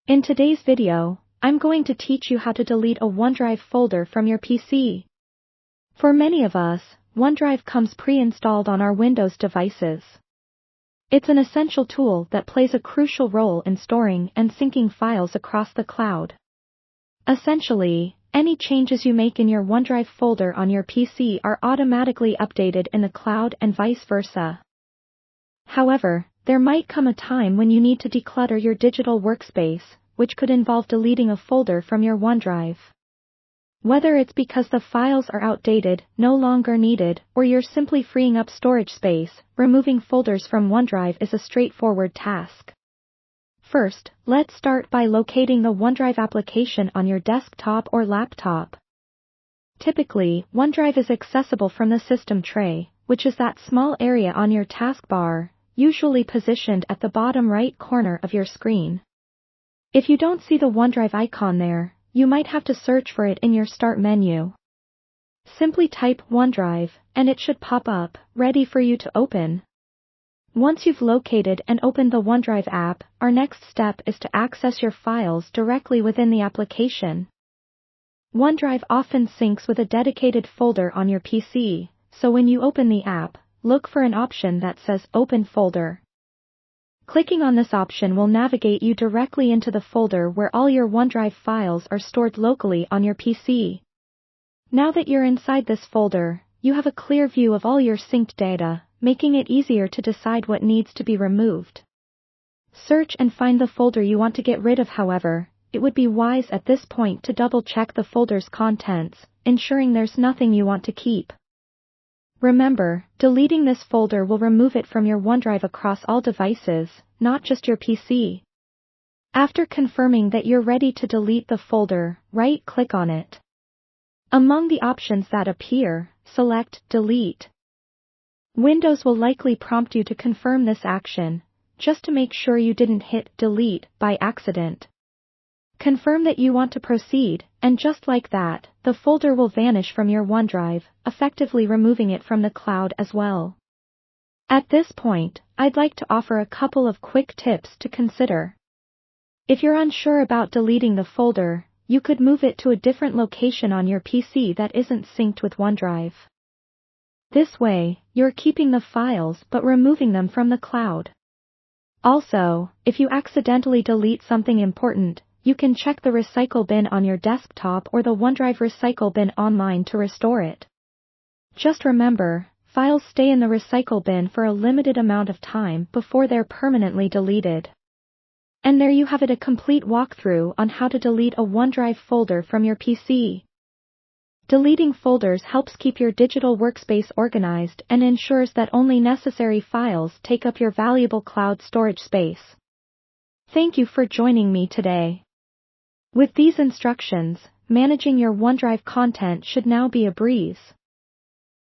In today's video, I'm going to teach you how to delete a OneDrive folder from your PC. For many of us, OneDrive comes pre-installed on our Windows devices. It's an essential tool that plays a crucial role in storing and syncing files across the cloud. Essentially, any changes you make in your OneDrive folder on your PC are automatically updated in the cloud and vice versa. However, there might come a time when you need to declutter your digital workspace, which could involve deleting a folder from your OneDrive. Whether it's because the files are outdated, no longer needed, or you're simply freeing up storage space, removing folders from OneDrive is a straightforward task. First, let's start by locating the OneDrive application on your desktop or laptop. Typically, OneDrive is accessible from the system tray, which is that small area on your taskbar, usually positioned at the bottom right corner of your screen. If you don't see the OneDrive icon there, you might have to search for it in your Start menu. Simply type OneDrive, and it should pop up, ready for you to open. Once you've located and opened the OneDrive app, our next step is to access your files directly within the application. OneDrive often syncs with a dedicated folder on your PC, so when you open the app, look for an option that says Open Folder. Clicking on this option will navigate you directly into the folder where all your OneDrive files are stored locally on your PC. Now that you're inside this folder, you have a clear view of all your synced data, making it easier to decide what needs to be removed. Search and find the folder you want to get rid of. However, it would be wise at this point to double-check the folder's contents, ensuring there's nothing you want to keep. Remember, deleting this folder will remove it from your OneDrive across all devices, not just your PC. After confirming that you're ready to delete the folder, right-click on it. Among the options that appear, select Delete. Windows will likely prompt you to confirm this action, just to make sure you didn't hit Delete by accident. Confirm that you want to proceed, and just like that, the folder will vanish from your OneDrive, effectively removing it from the cloud as well. At this point, I'd like to offer a couple of quick tips to consider. If you're unsure about deleting the folder, you could move it to a different location on your PC that isn't synced with OneDrive. This way, you're keeping the files but removing them from the cloud. Also, if you accidentally delete something important, you can check the recycle bin on your desktop or the OneDrive recycle bin online to restore it. Just remember, files stay in the recycle bin for a limited amount of time before they're permanently deleted. And there you have it, a complete walkthrough on how to delete a OneDrive folder from your PC. Deleting folders helps keep your digital workspace organized and ensures that only necessary files take up your valuable cloud storage space. Thank you for joining me today. With these instructions, managing your OneDrive content should now be a breeze.